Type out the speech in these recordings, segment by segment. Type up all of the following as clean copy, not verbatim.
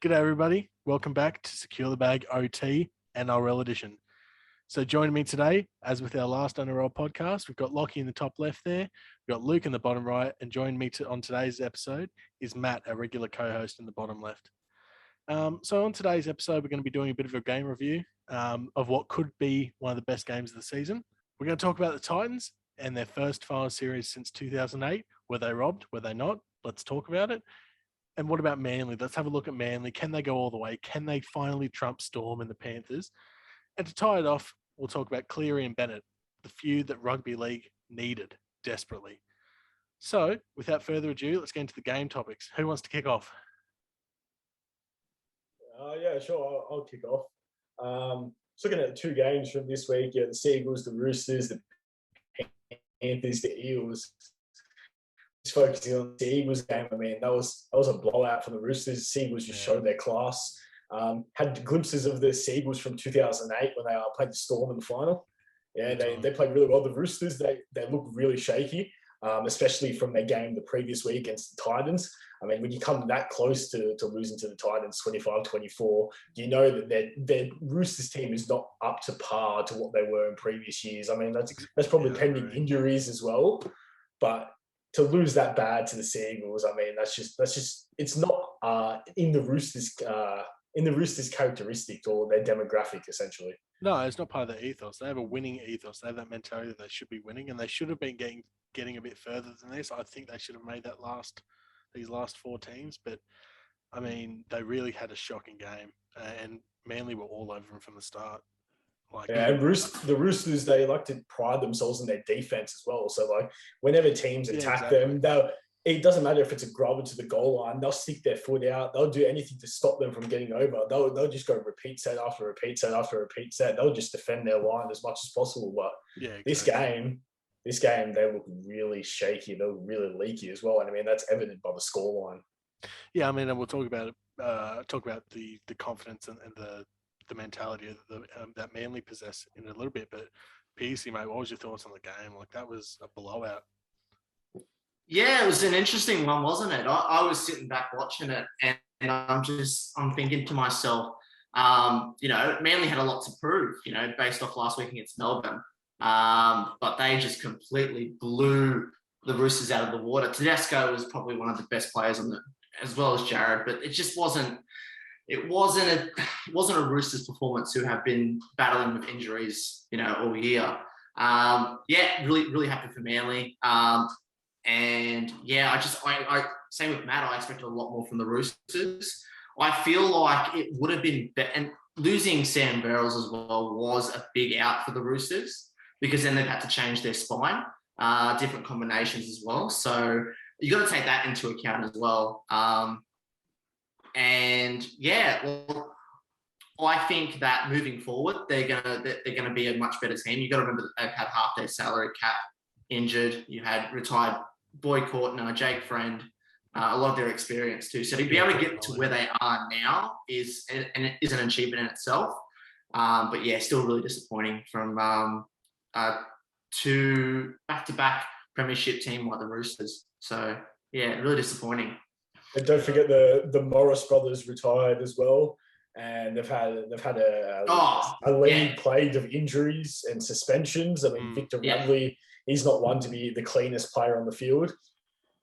G'day everybody, welcome back to Secure the Bag OT NRL edition. So joining me today, as with our last NRL podcast, we've got Locky in the top left there, we've got Luke in the bottom right, and joining me on today's episode is Matt, our regular co-host in the bottom left. So on today's episode, we're going to be doing a bit of a game review of what could be one of the best games of the season. We're going to talk about the Titans and their first final series since 2008. Were they robbed? Were they not? Let's talk about it. And what about Manly? Let's have a look at Manly. Can they go all the way? Can they finally trump Storm and the Panthers? And to tie it off, we'll talk about Cleary and Bennett, the feud that rugby league needed desperately. So, without further ado, let's get into the game topics. Who wants to kick off? Yeah, sure. I'll kick off. Looking at two games from this week, the Seagulls, the Roosters, the Panthers, the Eels. Just focusing on the Eagles game, I mean, that was a blowout for the Roosters. The Seagulls just showed their class. Had glimpses of the Seagulls from 2008 when they played the Storm in the final. Yeah, they played really well. The Roosters, they look really shaky, especially from their game the previous week against the Titans. I mean, when you come that close to losing to the Titans 25-24, you know that their Roosters team is not up to par to what they were in previous years. I mean, that's probably pending injuries as well, but to lose that bad to the Seagulls, I mean, that's just it's not in the Roosters characteristic or their demographic essentially. No, it's not part of their ethos. They have a winning ethos. They have that mentality that they should be winning, and they should have been getting a bit further than this. I think they should have made these last four teams, but I mean, they really had a shocking game, and Manly were all over them from the start. And the Roosters, they like to pride themselves in their defense as well. So, like, whenever teams attack them, it doesn't matter if it's a grubber to the goal line, they'll stick their foot out. They'll do anything to stop them from getting over. They'll just go repeat set after repeat set after repeat set. They'll just defend their line as much as possible. But this game, they look really shaky. They look really leaky as well. And I mean, that's evident by the scoreline. Yeah, I mean, and we'll talk about it. Talk about the confidence and the mentality that Manly possess in a little bit. But PC, mate, what was your thoughts on the game? Like, that was a blowout. Yeah, it was an interesting one, wasn't it? I was sitting back watching it, and I'm thinking to myself, Manly had a lot to prove, based off last week against Melbourne. But they just completely blew the Roosters out of the water. Tedesco was probably one of the best players as well as Jared, but it just wasn't. It wasn't a Roosters performance who have been battling with injuries, all year. Really, really happy for Manly. And yeah, I same with Matt. I expected a lot more from the Roosters. I feel like it would have been better, and losing Sam Verrills as well was a big out for the Roosters because then they've had to change their spine, different combinations as well. So you got to take that into account as well. And yeah, well, I think that moving forward, they're gonna be a much better team. You got to remember that they've had half their salary cap injured. You had retired Boyd Courtner, Jake Friend, a lot of their experience too. So to be able to get to where they are now is an achievement in itself. But yeah, still really disappointing from two back-to-back premiership team like the Roosters. So yeah, really disappointing. And don't forget the Morris brothers retired as well, and they've had a league plagued of injuries and suspensions. I mean, Victor Radley, he's not one to be the cleanest player on the field.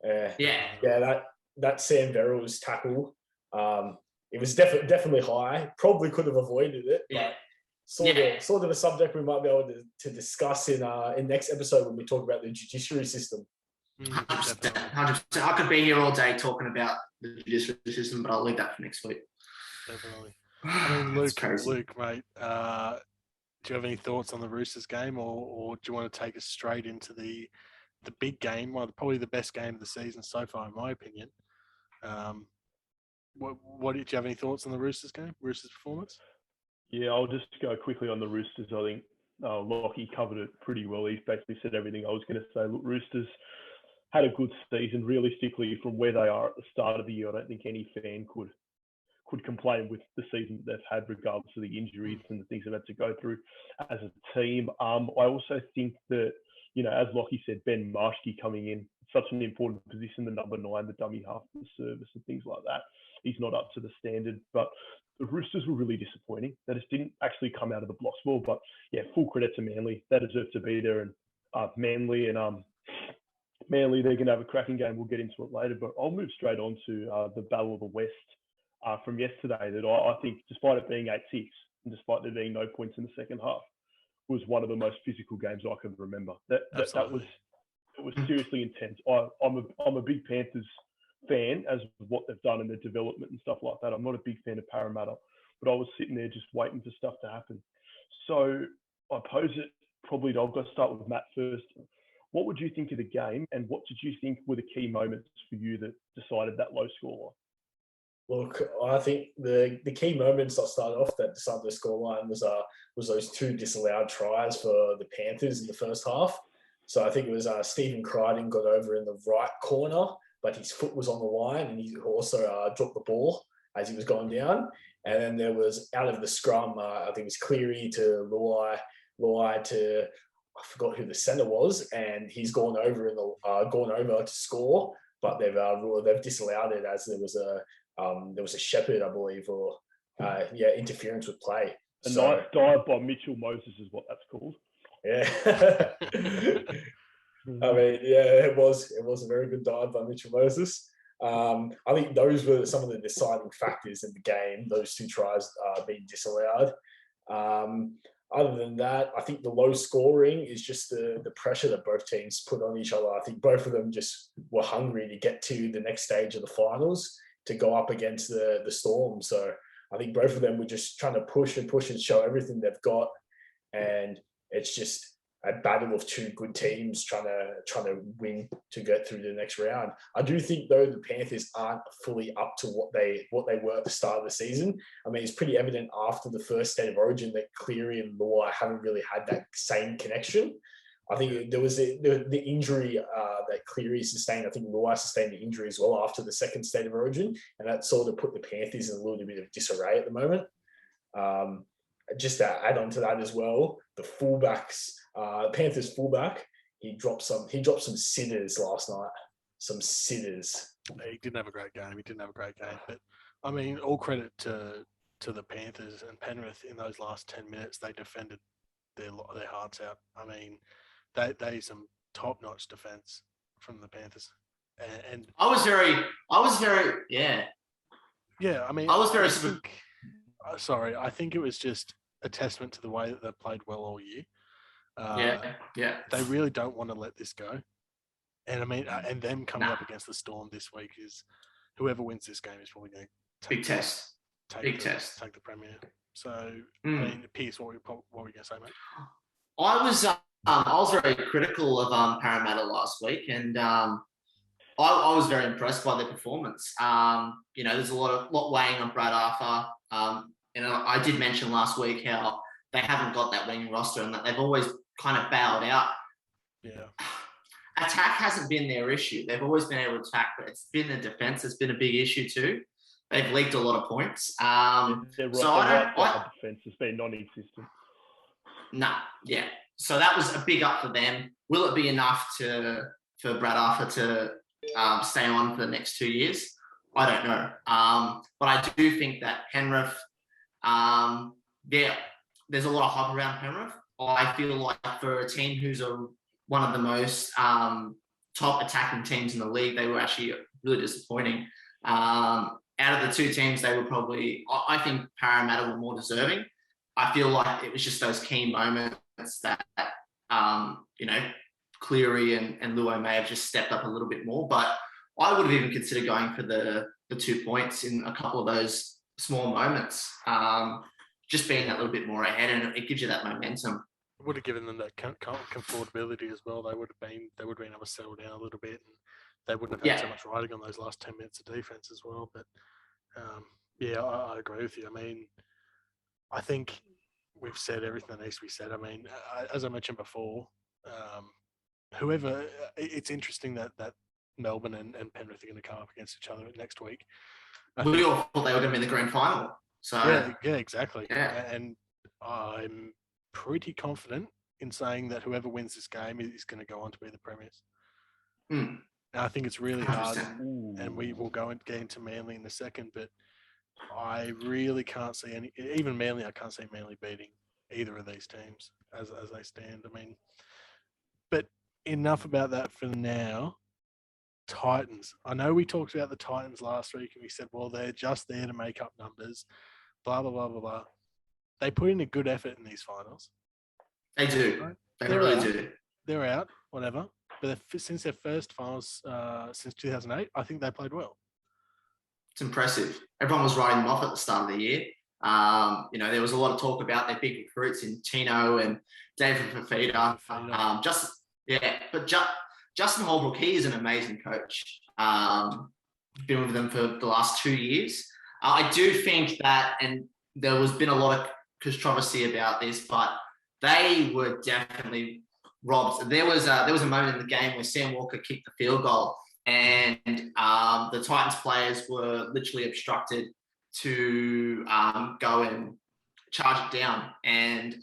That Sam Verrills tackle, it was definitely high. Probably could have avoided it, but sort of a subject we might be able to discuss in next episode when we talk about the judiciary system. 100%. I could be here all day talking about the judiciary system, but I'll leave that for next week. Definitely. I mean, Luke, mate, do you have any thoughts on the Roosters game, or do you want to take us straight into the big game, probably the best game of the season so far, in my opinion? What did you have any thoughts on the Roosters game, Roosters performance? Yeah, I'll just go quickly on the Roosters. I think Locky covered it pretty well. He's basically said everything I was going to say. Look, Roosters had a good season. Realistically, from where they are at the start of the year, I don't think any fan could complain with the season that they've had, regardless of the injuries and the things they've had to go through as a team. I also think that, as Locky said, Ben Marshke coming in, such an important position, the number 9, the dummy half of the service and things like that. He's not up to the standard, but the Roosters were really disappointing. They just didn't actually come out of the blocks well, but yeah, full credit to Manly. They deserve to be there, and Manly, they're going to have a cracking game. We'll get into it later, but I'll move straight on to the Battle of the West from yesterday that I think, despite it being 8-6, and despite there being no points in the second half, was one of the most physical games I can remember. It was seriously intense. I'm a big Panthers fan as what they've done in their development and stuff like that. I'm not a big fan of Parramatta, but I was sitting there just waiting for stuff to happen. So I pose it probably, I've got to start with Matt first. What would you think of the game, and what did you think were the key moments for you that decided that low scoreline? Look, I think the key moments that started off that decided the scoreline was those 2 disallowed tries for the Panthers in the first half. So I think it was Stephen Crichton got over in the right corner, but his foot was on the line, and he also dropped the ball as he was going down. And then there was out of the scrum, I think it was Cleary to Luai to, I forgot who the centre was, and he's gone over to score, but they've disallowed it as there was a shepherd, I believe, or interference with play. Nice dive by Mitchell Moses is what that's called. Yeah. I mean, yeah, it was a very good dive by Mitchell Moses. I think those were some of the deciding factors in the game, those 2 tries being disallowed. Other than that, I think the low scoring is just the pressure that both teams put on each other. I think both of them just were hungry to get to the next stage of the finals to go up against the Storm. So I think both of them were just trying to push and show everything they've got. And it's just a battle of 2 good teams trying to win to get through the next round. I do think, though, the Panthers aren't fully up to what they were at the start of the season. I mean, it's pretty evident after the first State of Origin that Cleary and Luai haven't really had that same connection. I think there was the injury that Cleary sustained. I think Luai sustained the injury as well after the second State of Origin, and that sort of put the Panthers in a little bit of disarray at the moment. Just to add on to that as well, the fullbacks, Panthers fullback, he dropped some sitters last night. Some sitters. He didn't have a great game. But I mean, all credit to the Panthers and Penrith in those last 10 minutes. They defended their hearts out. I mean, they some top-notch defense from the Panthers. And I was very, yeah. Yeah, I mean, I think it was just a testament to the way that they played well all year. Yeah. They really don't want to let this go. And I mean, and them coming up against the Storm this week is whoever wins this game is probably going to take the Premier. So, I mean, Pierce, what were you going to say, mate? I was very critical of Parramatta last week, and I was very impressed by their performance. There's a lot weighing on Brad Arthur. I did mention last week how they haven't got that winning roster and that they've always kind of bailed out. Yeah. Attack hasn't been their issue. They've always been able to attack, but it's been the defense that's been a big issue too. They've leaked a lot of points. Defense has been non-existent. No, yeah. So that was a big up for them. Will it be enough for Brad Arthur to stay on for the next 2 years? I don't know. But I do think that Penrith, there's a lot of hype around Penrith. I feel like for a team who's one of the most top attacking teams in the league, they were actually really disappointing. Out of the 2 teams, they were probably, I think Parramatta were more deserving. I feel like it was just those key moments that, Cleary and Luai may have just stepped up a little bit more. But I would have even considered going for the 2 points in a couple of those small moments, just being that little bit more ahead, and it gives you that momentum. It would have given them that comfortability as well. They would have been able to settle down a little bit, and they wouldn't have had so much riding on those last 10 minutes of defense as well. But I agree with you. I mean, I think we've said everything that needs to be said. I mean, as I mentioned before, it's interesting that Melbourne and Penrith are going to come up against each other next week. We all thought they were going to be in the grand final. So yeah, exactly. Yeah. And I'm pretty confident in saying that whoever wins this game is going to go on to be the premiers. Mm. And I think it's really hard, 100%. and we will get into Manly in a second, but I really can't see even Manly, I can't see Manly beating either of these teams as they stand. I mean, but enough about that for now. Titans. I know we talked about the Titans last week and we said, well, they're just there to make up numbers, blah, blah, blah, blah, blah. They put in a good effort in these finals. They do. Right? They really do. They're out, whatever. But since their first finals since 2008, I think they played well. It's impressive. Everyone was writing them off at the start of the year. There was a lot of talk about their big recruits in Tino and David Fafita. Justin Holbrook, he is an amazing coach. Been with them for the last 2 years. I do think that, and there was been a lot of controversy about this, but they were definitely robbed. There was a moment in the game where Sam Walker kicked the field goal, and the Titans players were literally obstructed to go and charge it down. And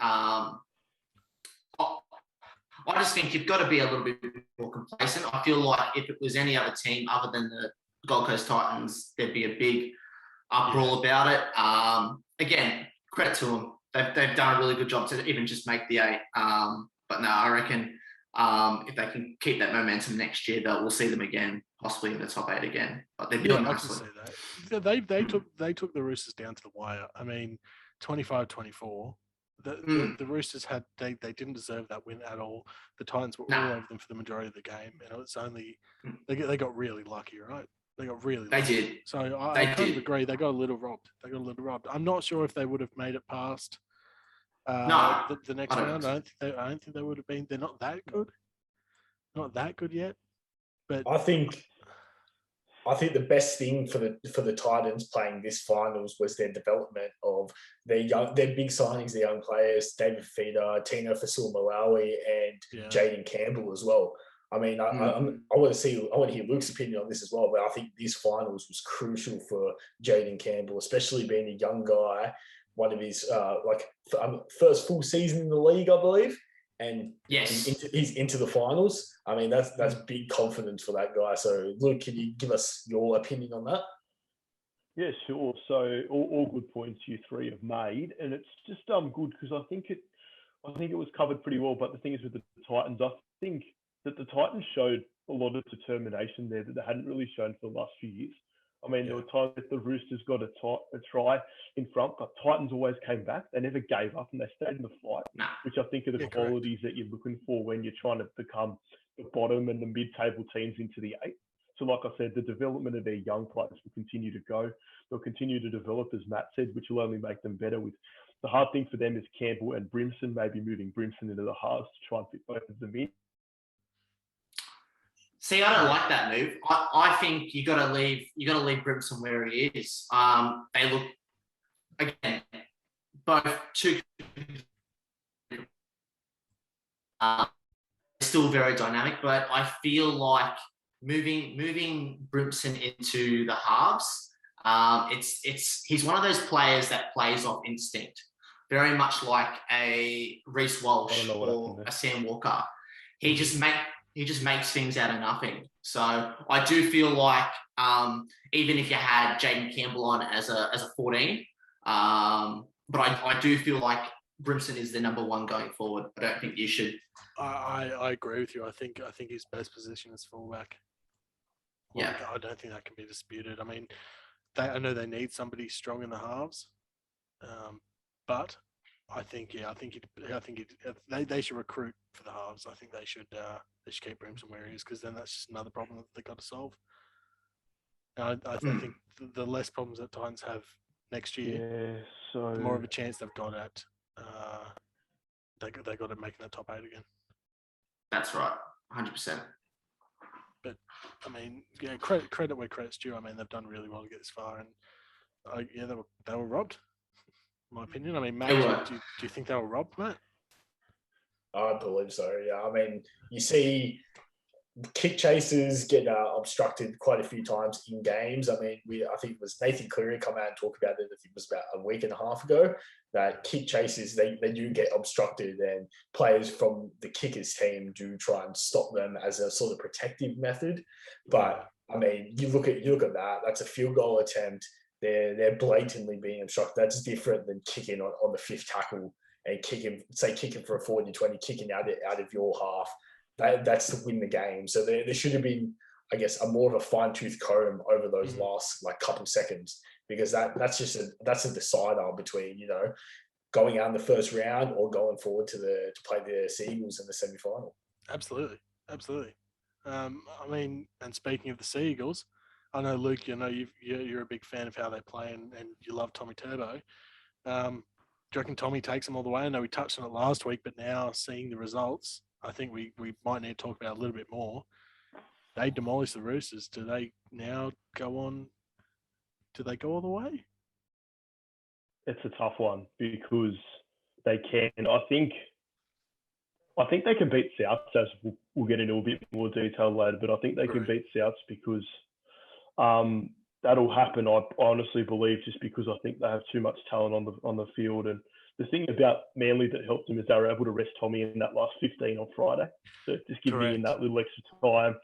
I just think you've got to be a little bit more complacent. I feel like if it was any other team other than the Gold Coast Titans, there'd be a big uproar about it. Again, credit to them. They've done a really good job to even just make the 8. But no, I reckon if they can keep that momentum next year, we'll see them again, possibly in the top 8 again. But they've done nicely. I can see that. They took the Roosters down to the wire. I mean, 25-24. The Roosters they didn't deserve that win at all. The Titans were all over them for the majority of the game, and it's only they got really lucky, right? They got really lucky. They did. So I kind of agree. They got a little robbed. I'm not sure if they would have made it past the next round. I don't think they would have been. They're not that good. Not that good yet. But I think the best thing for the Titans playing this finals was their development of their big signings, their young players, David Fafita, Tino Fa'asuamaleaui, and Jaden Campbell as well. I mean, I want to hear Luke's opinion on this as well, but I think this finals was crucial for Jaden Campbell, especially being a young guy, one of his first full season in the league, I believe. And he's into the finals. I mean, that's big confidence for that guy. So, Luke, can you give us your opinion on that? Yeah, sure. So, all good points you three have made, and it's just good because I think it was covered pretty well. But the thing is with the Titans, I think that the Titans showed a lot of determination there that they hadn't really shown for the last few years. I mean, there were times that the Roosters got a try in front, but Titans always came back. They never gave up and they stayed in the fight, which I think are the qualities that you're looking for when you're trying to become the bottom and the mid-table teams into the 8. So like I said, the development of their young players will continue to go. They'll continue to develop, as Matt said, which will only make them better. With the hard thing for them is Campbell and Brimson, maybe moving Brimson into the halves to try and fit both of them in. See, I don't like that move. I think you got to leave Brimson where he is. They look again both two still very dynamic, but I feel like moving Brimson into the halves. He's one of those players that plays off instinct, very much like a Reece Walsh or a Sam Walker. He just makes things out of nothing. So I do feel like even if you had Jaden Campbell on as a 14, but I do feel like Brimson is the number 1 going forward. I don't think you should. I agree with you. I think his best position is fullback. I don't think that can be disputed. I mean, I know they need somebody strong in the halves, but I think they should recruit for the halves. I think they should keep Brimson where he is, because then that's just another problem that they've got to solve. I think the less problems that Titans have next year, the more of a chance they've got at they got to make that top 8 again. That's right, 100%. But I mean, credit where credit's due. I mean, they've done really well to get this far, and they were robbed. In my opinion. I mean, Matt, do you think they were robbed, Matt? I believe so. Yeah. I mean, you see kick chases get obstructed quite a few times in games. I mean, I think it was Nathan Cleary come out and talk about it. I think it was about a week and a half ago, that kick chases, they do get obstructed, and players from the kickers team do try and stop them as a sort of protective method. But I mean, you look at that, that's a field goal attempt. They're blatantly being obstructed. That's different than kicking on the fifth tackle and kicking for a 40-20, kicking out of your half. That's to win the game. So there should have been, I guess, a more of a fine-tooth comb over those last couple seconds, because that's a decider between, you know, going out in the first round or going forward to play the Seagulls in the semi-final. Absolutely. I mean, and speaking of the Seagulls, I know, Luke, you know, you're a big fan of how they play, and you love Tommy Turbo. Do you reckon Tommy takes them all the way? I know we touched on it last week, but now seeing the results, I think we might need to talk about it a little bit more. They demolish the Roosters. Do they now go on? Do they go all the way? It's a tough one because they can. I think they can beat Souths, as we'll get into a bit more detail later, but I think they can beat Souths because that'll happen, I honestly believe, just because I think they have too much talent on the field. And the thing about Manly that helped them is they were able to rest Tommy in that last 15 on Friday. So just giving him that little extra time,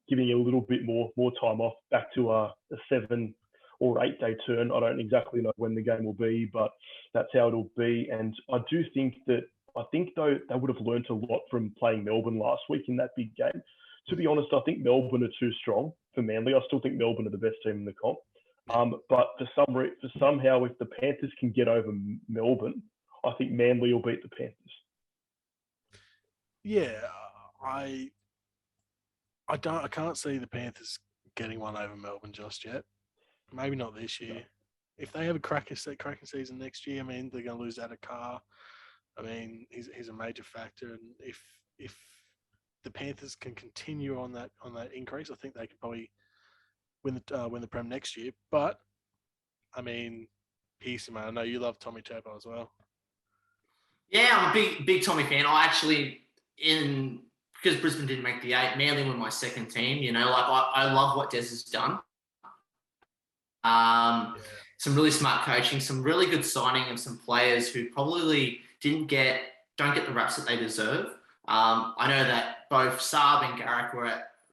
giving you a little bit more time off, back to a 7 or 8 day turn. I don't exactly know when the game will be, but that's how it'll be. And I do think though they would have learnt a lot from playing Melbourne last week in that big game. To be honest, I think Melbourne are too strong for Manly. I still think Melbourne are the best team in the comp. But for somehow, if the Panthers can get over Melbourne, I think Manly will beat the Panthers. Yeah, I can't see the Panthers getting one over Melbourne just yet. Maybe not this year. No. If they have a cracking season next year, I mean, they're going to lose out a car. I mean, he's a major factor, and if the Panthers can continue on that increase, I think they could probably win the Prem next year. But I mean, Pearson, man, I know you love Tommy Turbo as well. Yeah, I'm a big Tommy fan. I actually, because Brisbane didn't make the 8, Manly were my second team. You know, like I love what Des has done. Some really smart coaching, some really good signing of some players who probably don't get the reps that they deserve. I know that both Saab and Garrick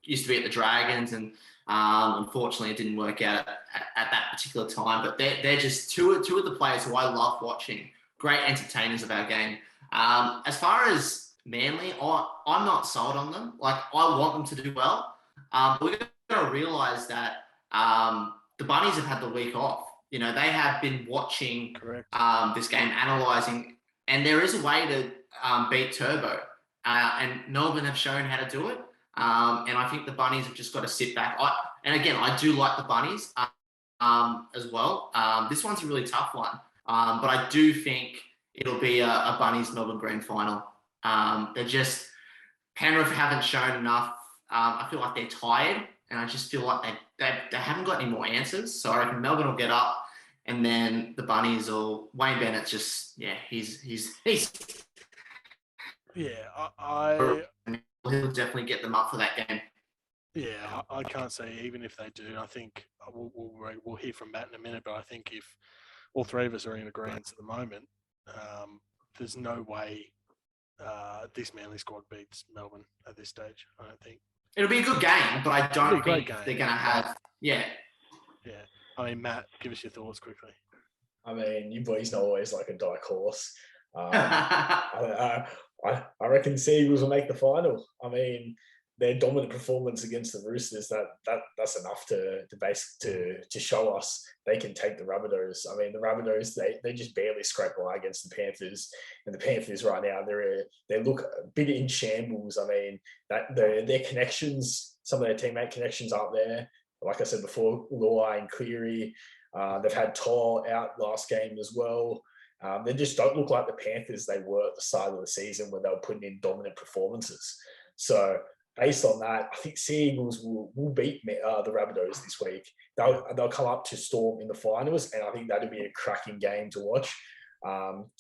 used to be at the Dragons, and unfortunately it didn't work out at that particular time. But they're just two of the players who I love watching. Great entertainers of our game. As far as Manly, I'm not sold on them. Like, I want them to do well. We're going to realise that the Bunnies have had the week off. You know, they have been watching this game, analysing, and there is a way to beat Turbo. And Melbourne have shown how to do it. And I think the Bunnies have just got to sit back. And again, I do like the Bunnies as well. This one's a really tough one. But I do think it'll be a Bunnies Melbourne Grand Final. Penrith haven't shown enough. I feel like they're tired, and I just feel like they haven't got any more answers. So I reckon Melbourne will get up, and then the Bunnies will. Wayne Bennett he's he'll definitely get them up for that game. Yeah, I can't say even if they do. I think we'll hear from Matt in a minute, but I think if all three of us are in agreement at the moment, there's no way this Manly squad beats Melbourne at this stage. I don't think. It'll be a good game, but I don't think they're going to have. Yeah. I mean, Matt, give us your thoughts quickly. I mean, you boys know always like a dark horse. I reckon Seagulls will make the final. I mean, their dominant performance against the Roosters, that's enough to show us they can take the Rabbitohs. I mean, the Rabbitohs, they just barely scrape by against the Panthers, and the Panthers right now they look a bit in shambles. I mean, that their connections, some of their teammate connections aren't there. Like I said before, Locky and Cleary, they've had Toll out last game as well. They just don't look like the Panthers they were at the start of the season when they were putting in dominant performances. So based on that, I think Seagulls will beat the Rabbitohs this week. They'll come up to Storm in the finals, and I think that'll be a cracking game to watch.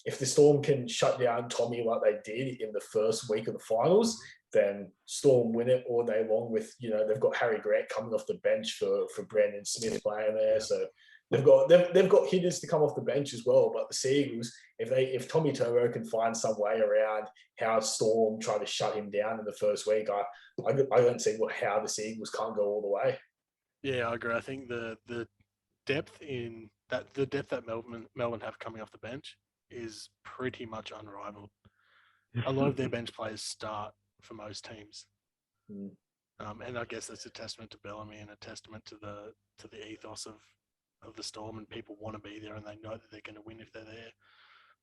If the Storm can shut down Tommy like they did in the first week of the finals, then Storm win it all day long with, they've got Harry Grant coming off the bench for Brandon Smith playing there. Yeah. So they've got hitters to come off the bench as well. But the Sea Eagles, if Tommy Turbo can find some way around how Storm tried to shut him down in the first week, I don't see how the Sea Eagles can't go all the way. Yeah, I agree. I think the depth that Melbourne have coming off the bench is pretty much unrivaled. A lot of their bench players start for most teams, and I guess that's a testament to Bellamy and a testament to the ethos of the Storm, and people want to be there and they know that they're going to win if they're there.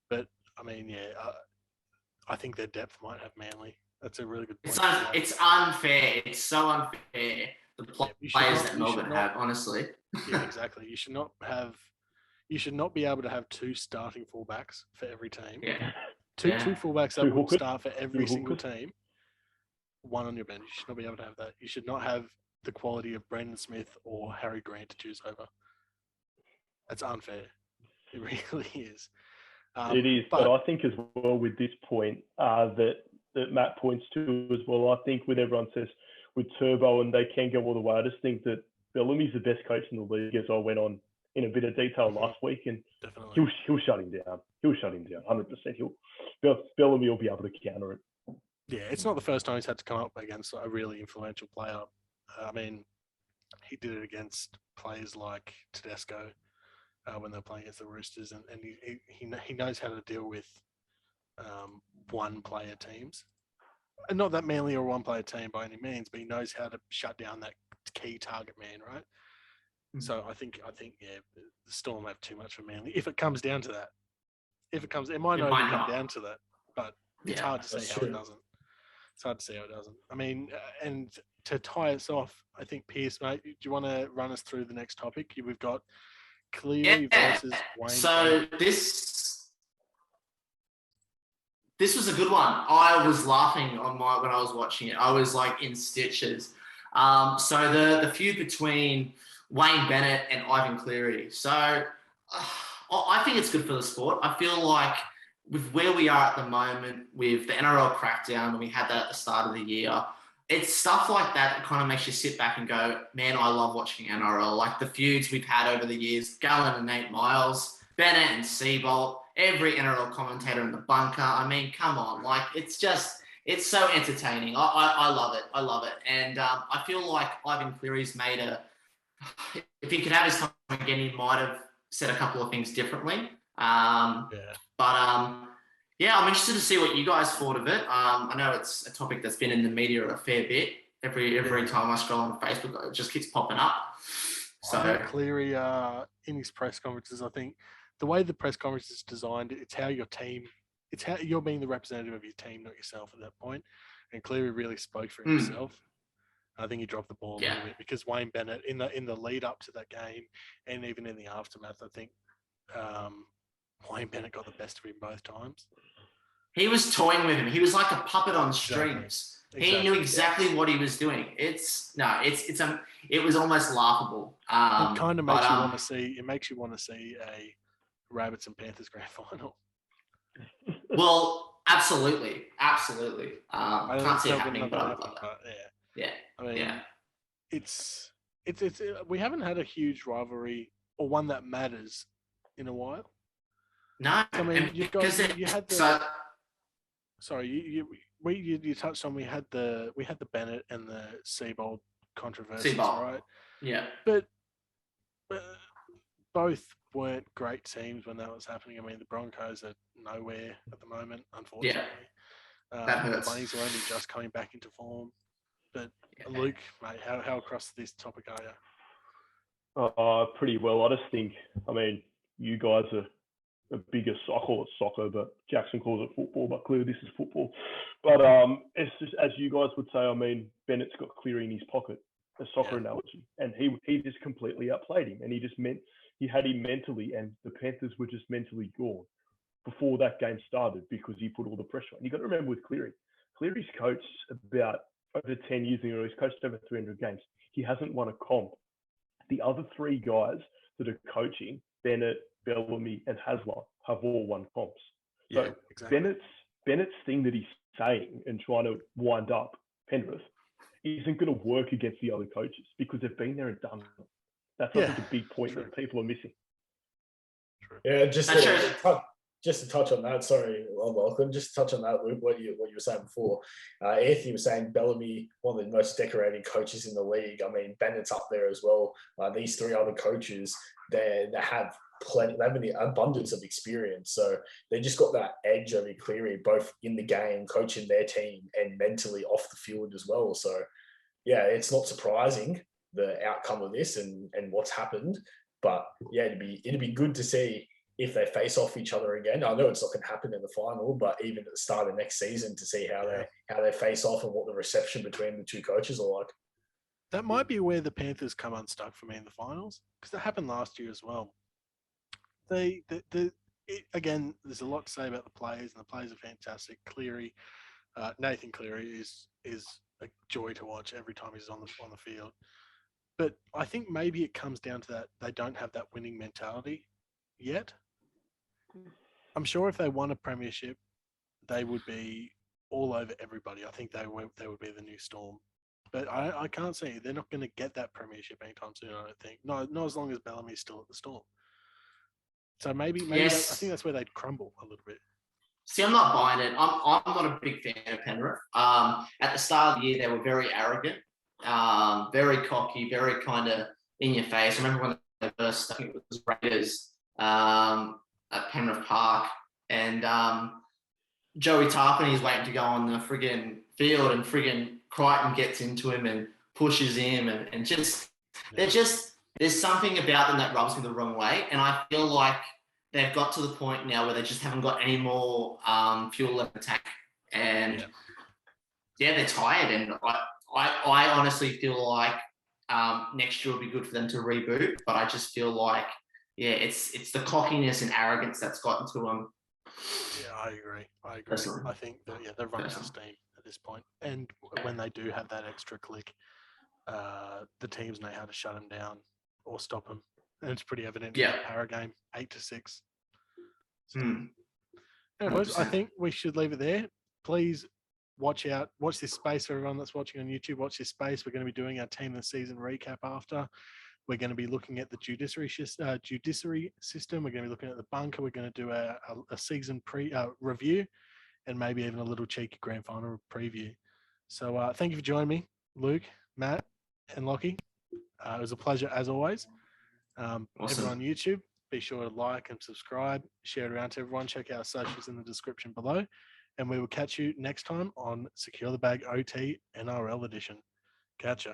But I mean, I think their depth might have Manly. That's a really good point. It's unfair. It's so unfair. The players that Melbourne have, honestly. Yeah, exactly. You should not be able to have two starting fullbacks for every team. Yeah. Two fullbacks that will start for every single team. One on your bench. You should not be able to have that. You should not have the quality of Brandon Smith or Harry Grant to choose over. That's unfair. It really is. It is, but I think as well with this point that Matt points to as well, I think with everyone says with Turbo and they can go all the way, I just think that Bellamy's the best coach in the league, as I went on in a bit of detail last week, and he'll shut him down. He'll shut him down, 100%. Bellamy will be able to counter it. Yeah, it's not the first time he's had to come up against a really influential player. I mean, he did it against players like Tedesco when they were playing against the Roosters, and he knows how to deal with one-player teams. And not that Manly are a one-player team by any means, but he knows how to shut down that key target man, right? Mm-hmm. So I think the Storm have too much for Manly. If it comes down to that, it might not even come down to that, but it's hard to see how it doesn't. It's hard to see how it doesn't. I mean, and to tie us off, I think, Pierce, mate, do you want to run us through the next topic? We've got Cleary versus Wayne. So this was a good one. I was laughing when I was watching it. I was like in stitches. So the feud between Wayne Bennett and Ivan Cleary. So I think it's good for the sport. I feel like with where we are at the moment with the NRL crackdown, when we had that at the start of the year, it's stuff like that kind of makes you sit back and go, man, I love watching NRL. Like the feuds we've had over the years, Gallen and Nate Miles, Bennett and Seabolt, every NRL commentator in the bunker. I mean, come on. Like, it's so entertaining. I love it. I love it. And I feel like Ivan Cleary's if he could have his time again, he might have said a couple of things differently. Yeah, I'm interested to see what you guys thought of it. I know it's a topic that's been in the media a fair bit. Every time I scroll on Facebook, it just keeps popping up. So Cleary, in his press conferences, I think the way the press conference is designed, it's how you're being the representative of your team, not yourself at that point. And Cleary really spoke for himself. I think he dropped the ball a little bit because Wayne Bennett in the lead up to that game and even in the aftermath, I think Wayne Bennett got the best of him both times. He was toying with him. He was like a puppet on strings. Exactly. He knew exactly what he was doing. It was almost laughable. It kind of makes you want to see. It makes you want to see a Rabbits and Panthers grand final. Well, absolutely. Can't see it happening, but I would love that. Yeah. I mean, it's we haven't had a huge rivalry or one that matters in a while. No, I mean, you had the. Sorry, you touched on we had the Bennett and the Seabolt controversies, right? Yeah, but both weren't great teams when that was happening. I mean, the Broncos are nowhere at the moment, unfortunately. That hurts. The Bunnies are only just coming back into form. But Luke, mate, how across this topic are you? Pretty well. I just think, I mean, you guys are a bigger, I call it soccer, but Jackson calls it football, but clearly this is football. But it's just, as you guys would say, I mean, Bennett's got Cleary in his pocket, a soccer analogy, and he just completely outplayed him, and he had him mentally, and the Panthers were just mentally gone before that game started because he put all the pressure on. You got to remember with Cleary's coached about over 10 years ago, he's coached over 300 games. He hasn't won a comp. The other three guys that are coaching, Bennett, Bellamy, and Hasler, have all won comps. So exactly. Bennett's thing that he's saying and trying to wind up Penrith isn't going to work against the other coaches because they've been there and done it. That's, I think, a big point that people are missing. Yeah, just to touch on that, sorry, Lachlan, just to touch on that, Luke, what you were saying before. Anthony was saying Bellamy, one of the most decorated coaches in the league. I mean, Bennett's up there as well. These three other coaches, they have plenty, they have an abundance of experience. So they just got that edge over Cleary, both in the game, coaching their team, and mentally off the field as well. So, yeah, it's not surprising the outcome of this and what's happened. But yeah, it'd be good to see if they face off each other again. I know it's not going to happen in the final, but even at the start of next season to see how they face off and what the reception between the two coaches are like. That might be where the Panthers come unstuck for me in the finals, because that happened last year as well. Again, there's a lot to say about the players, and the players are fantastic. Cleary, Nathan Cleary is a joy to watch every time he's on the field. But I think maybe it comes down to that they don't have that winning mentality yet. I'm sure if they won a premiership, they would be all over everybody. I think they would be the new Storm. But I can't say they're not going to get that premiership anytime soon, I don't think. Not as long as Bellamy's still at the Storm. So maybe yes. I think that's where they'd crumble a little bit. See, I'm not buying it. I'm not a big fan of Penrith. At the start of the year, they were very arrogant, very cocky, very kind of in your face. I remember when they first, I think it was Raiders at Penrith Park, and Joey Tarpany's waiting to go on the friggin' field, and friggin' Crichton gets into him and pushes him, and just there's something about them that rubs me the wrong way, and I feel like they've got to the point now where they just haven't got any more fuel left in the tank, and they're tired. And I honestly feel like next year will be good for them to reboot, but I just feel like it's the cockiness and arrogance that's gotten to them. Yeah, I agree. Personally. I think that they're running out of steam at this point, and when they do have that extra click, the teams know how to shut them down or stop them. And it's pretty evident in the Para game, 8-6. So, anyways, I think we should leave it there. Please watch this space for everyone that's watching on YouTube. Watch this space. We're going to be doing our team of the season recap after. We're going to be looking at the judiciary system. We're going to be looking at the bunker. We're going to do a season review, and maybe even a little cheeky grand final preview. So thank you for joining me, Luke, Matt, and Locky. It was a pleasure as always. Awesome. Everyone on YouTube, be sure to like and subscribe, share it around to everyone. Check our socials in the description below, and we will catch you next time on Secure the Bag OT NRL edition. Catch ya.